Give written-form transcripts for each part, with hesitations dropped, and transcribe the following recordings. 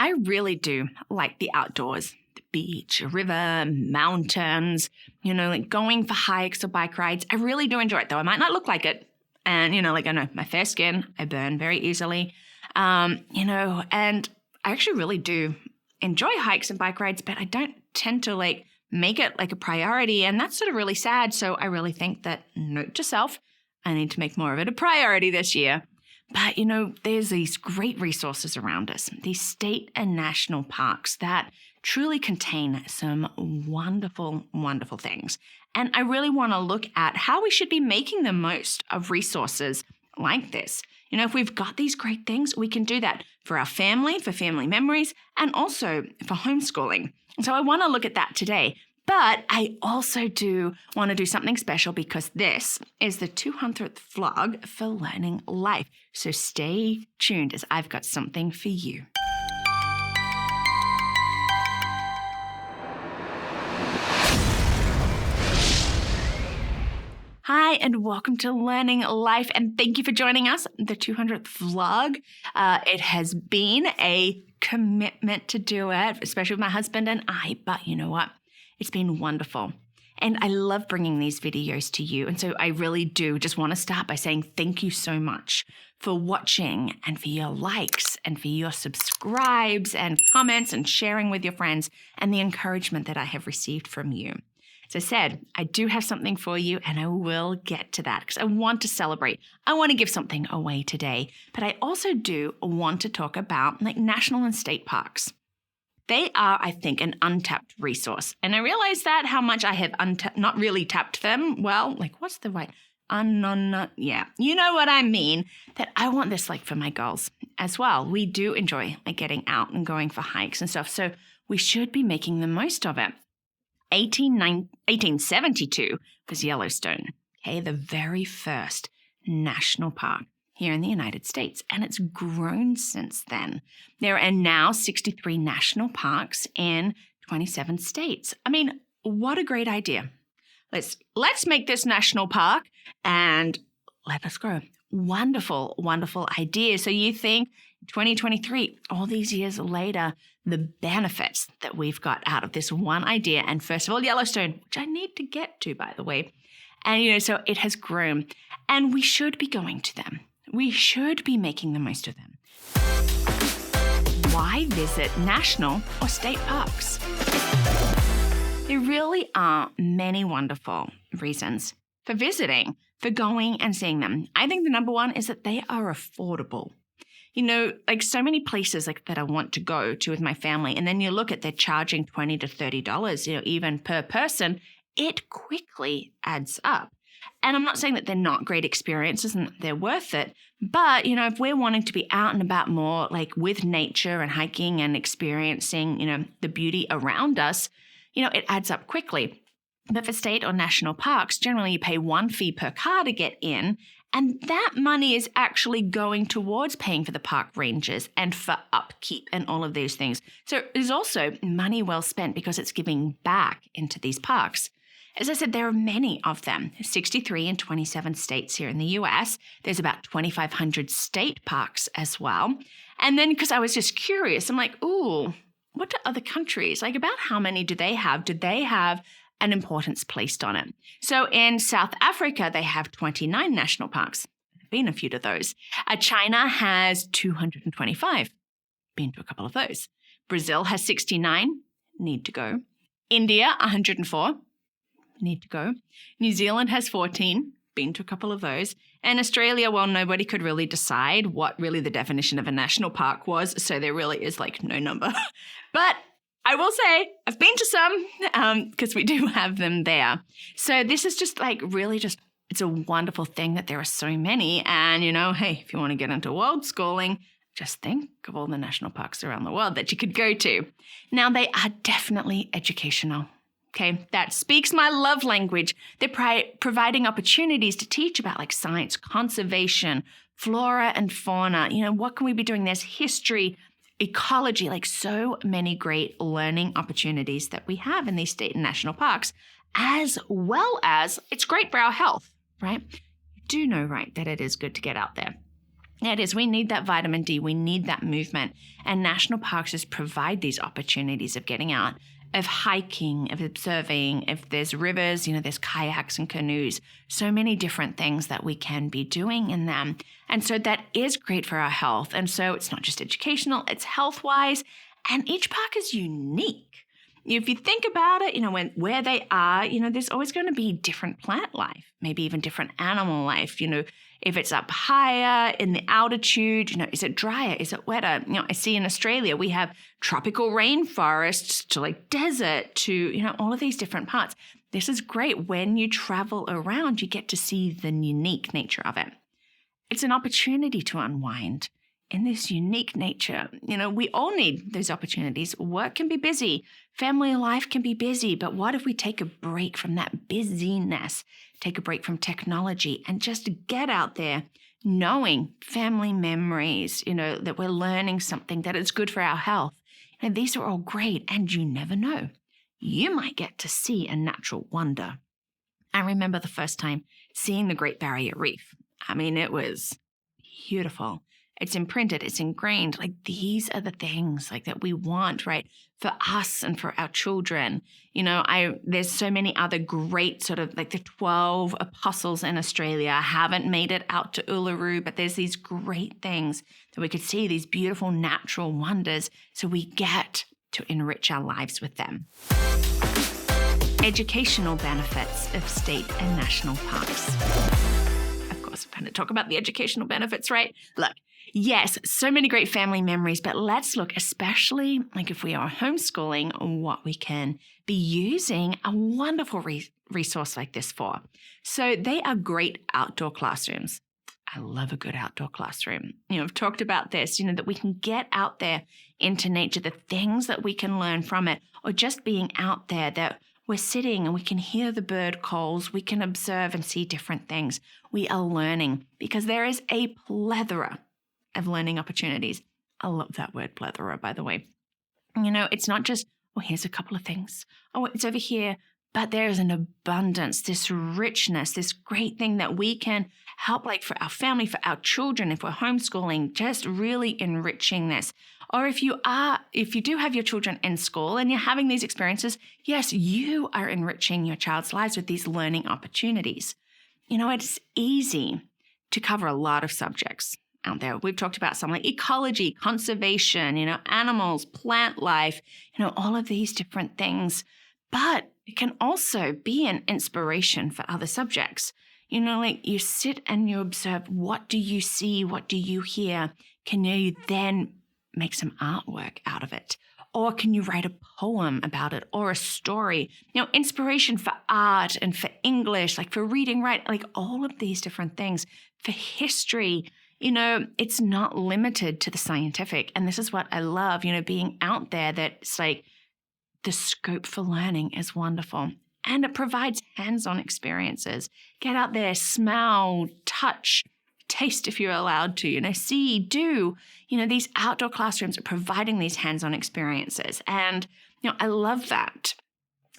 I really do like the outdoors, the beach, a river, mountains, like going for hikes or bike rides. I really do enjoy it, though. I might not look like it. And, I know my fair skin, I burn very easily, and I actually really do enjoy hikes and bike rides, but I don't tend to make it like a priority. And that's sort of really sad. So I really think that, note to self, I need to make more of it a priority this year. But, there's these great resources around us, these state and national parks that truly contain some wonderful, wonderful things. And I really want to look at how we should be making the most of resources like this. If we've got these great things, we can do that for our family, for family memories, and also for homeschooling. So I want to look at that today. But I also do want to do something special because this is the 200th vlog for Learning Life. So stay tuned as I've got something for you. Hi, and welcome to Learning Life, and thank you for joining us, the 200th vlog. It has been a commitment to do it, especially with my husband and I, but you know what? It's been wonderful. And I love bringing these videos to you. And so I really do just want to start by saying thank you so much for watching and for your likes and for your subscribes and comments and sharing with your friends and the encouragement that I have received from you. As I said, I do have something for you and I will get to that because I want to celebrate. I want to give something away today, but I also do want to talk about national and state parks. They are, I think, an untapped resource. And I realize that how much I have not really tapped them. Well, what's the right? Yeah, you know what I mean. That I want this for my girls as well. We do enjoy getting out and going for hikes and stuff. So we should be making the most of it. 1872 was Yellowstone, okay, the very first national park here in the United States, and it's grown since then. There are now 63 national parks in 27 states. I mean, what a great idea. Let's make this national park and let us grow. Wonderful, wonderful idea. So you think 2023, all these years later, the benefits that we've got out of this one idea, and first of all, Yellowstone, which I need to get to, by the way. And, so it has grown, and we should be going to them. We should be making the most of them. Why visit national or state parks? There really are many wonderful reasons for visiting, for going and seeing them. I think the number one is that they are affordable. So many places that I want to go to with my family, and then you look at they're charging $20 to $30, even per person, it quickly adds up. And I'm not saying that they're not great experiences and they're worth it, but, if we're wanting to be out and about more, with nature and hiking and experiencing, the beauty around us, it adds up quickly. But for state or national parks, generally you pay one fee per car to get in, and that money is actually going towards paying for the park rangers and for upkeep and all of these things. So it's also money well spent because it's giving back into these parks. As I said, there are many of them, 63 in 27 states here in the US. There's about 2,500 state parks as well. And then because I was just curious, I'm like, ooh, what do other countries, about how many do they have? Do they have an importance placed on it? So in South Africa, they have 29 national parks. I've been a few to those. China has 225. Been to a couple of those. Brazil has 69. Need to go. India, 104. Need to go. New Zealand has 14. Been to a couple of those. And Australia, well, nobody could really decide what really the definition of a national park was. So there really is no number. But I will say I've been to some because we do have them there. So this is just really just, it's a wonderful thing that there are so many. And, hey, if you want to get into world schooling, just think of all the national parks around the world that you could go to. Now, they are definitely educational. Okay, that speaks my love language. They're providing opportunities to teach about science, conservation, flora and fauna. What can we be doing? There's history, ecology, so many great learning opportunities that we have in these state and national parks, as well as it's great for our health, right? You do know, right, that it is good to get out there. It is. We need that vitamin D. We need that movement. And national parks just provide these opportunities of getting out, of hiking, of observing. If there's rivers, there's kayaks and canoes, so many different things that we can be doing in them. And so that is great for our health. And so it's not just educational, it's health-wise. And each park is unique. If you think about it, where they are, there's always going to be different plant life, maybe even different animal life. If it's up higher in the altitude, is it drier? Is it wetter? I see in Australia, we have tropical rainforests to like desert to, all of these different parts. This is great. When you travel around, you get to see the unique nature of it. It's an opportunity to unwind in this unique nature. We all need those opportunities. Work can be busy. Family life can be busy. But what if we take a break from that busyness, take a break from technology, and just get out there knowing family memories, that we're learning something that is good for our health. These are all great. And you never know. You might get to see a natural wonder. I remember the first time seeing the Great Barrier Reef. It was beautiful. It's imprinted, it's ingrained. Like, these are the things like that we want, right? For us and for our children. There's so many other great sort of like the 12 apostles in Australia haven't made it out to Uluru, but there's these great things that we could see, these beautiful natural wonders. So we get to enrich our lives with them. Educational benefits of state and national parks. Of course, I'm going to talk about the educational benefits, right? Look, yes, so many great family memories, but let's look, especially like if we are homeschooling, what we can be using a wonderful resource like this for. So they are great outdoor classrooms. I love a good outdoor classroom. I've talked about this, that we can get out there into nature, the things that we can learn from it, or just being out there that we're sitting and we can hear the bird calls, we can observe and see different things. We are learning because there is a plethora of learning opportunities. I love that word, plethora, by the way. It's not just, here's a couple of things. It's over here. But there is an abundance, this richness, this great thing that we can help, like for our family, for our children, if we're homeschooling, just really enriching this. Or if you do have your children in school and you're having these experiences, yes, you are enriching your child's lives with these learning opportunities. It's easy to cover a lot of subjects out there. We've talked about some like ecology, conservation, animals, plant life, all of these different things. But it can also be an inspiration for other subjects. Like you sit and you observe, what do you see? What do you hear? Can you then make some artwork out of it? Or can you write a poem about it or a story? Inspiration for art and for English, like for reading, right? Like all of these different things. For history, it's not limited to the scientific. And this is what I love, being out there, that it's like, the scope for learning is wonderful, and it provides hands-on experiences. Get out there, smell, touch, taste if you're allowed to, see, do. These outdoor classrooms are providing these hands-on experiences. And, I love that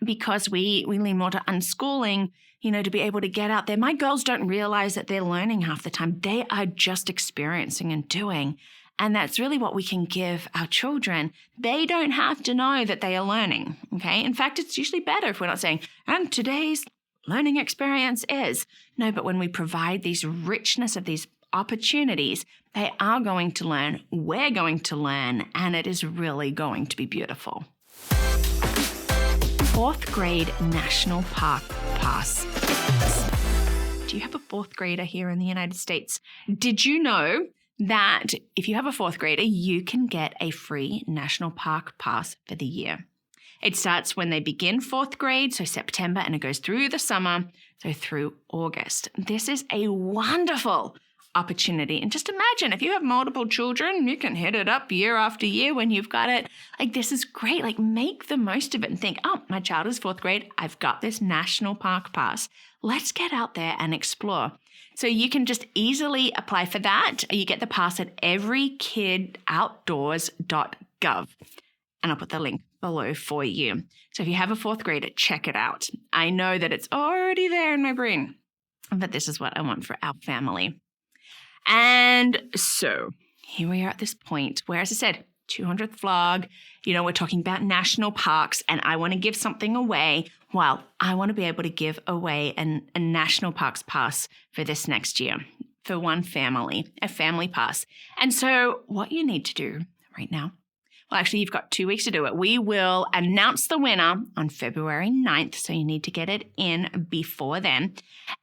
because we lean more to unschooling, to be able to get out there. My girls don't realize that they're learning half the time. They are just experiencing and doing. And that's really what we can give our children. They don't have to know that they are learning, okay? In fact, it's usually better if we're not saying, and today's learning experience is. No, but when we provide these richness of these opportunities, they are going to learn, we're going to learn, and it is really going to be beautiful. 4th grade National Park Pass. Do you have a 4th grader here in the United States? Did you know that if you have a 4th grader, you can get a free National Park Pass for the year? It starts when they begin 4th grade, so September, and it goes through the summer, so through August. This is a wonderful opportunity. And just imagine if you have multiple children, you can hit it up year after year when you've got it. Like, this is great. Like, make the most of it and think, my child is 4th grade. I've got this National Park Pass. Let's get out there and explore. So you can just easily apply for that. You get the pass at everykidoutdoors.gov. And I'll put the link below for you. So if you have a 4th grader, check it out. I know that it's already there in my brain, but this is what I want for our family. And so here we are at this point where, as I said, 200th vlog, we're talking about national parks, and I want to give something away. Well, I want to be able to give away a national parks pass for this next year for one family, a family pass. And so what you need to do right now, well, actually, you've got 2 weeks to do it. We will announce the winner on February 9th, so you need to get it in before then.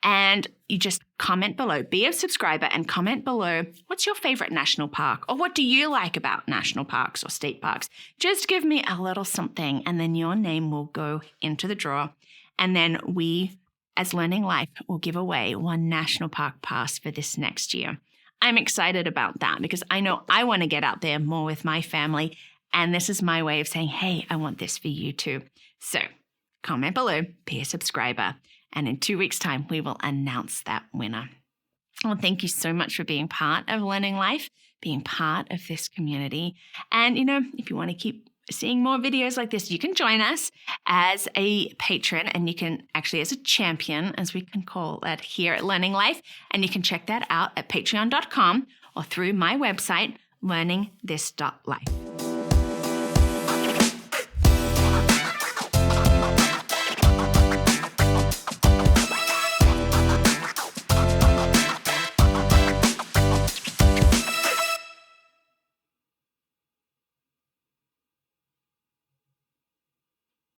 And you just comment below. Be a subscriber and comment below, what's your favorite national park? Or what do you like about national parks or state parks? Just give me a little something, and then your name will go into the draw. And then we, as Learning Life, will give away one national park pass for this next year. I'm excited about that because I know I want to get out there more with my family. And this is my way of saying, hey, I want this for you too. So comment below, be a subscriber, and in 2 weeks' time, we will announce that winner. Well, thank you so much for being part of Learning Life, being part of this community. And, if you want to keep seeing more videos like this, you can join us as a patron, and you can actually as a champion, as we can call it here at Learning Life. And you can check that out at patreon.com or through my website, LearningThis.Life.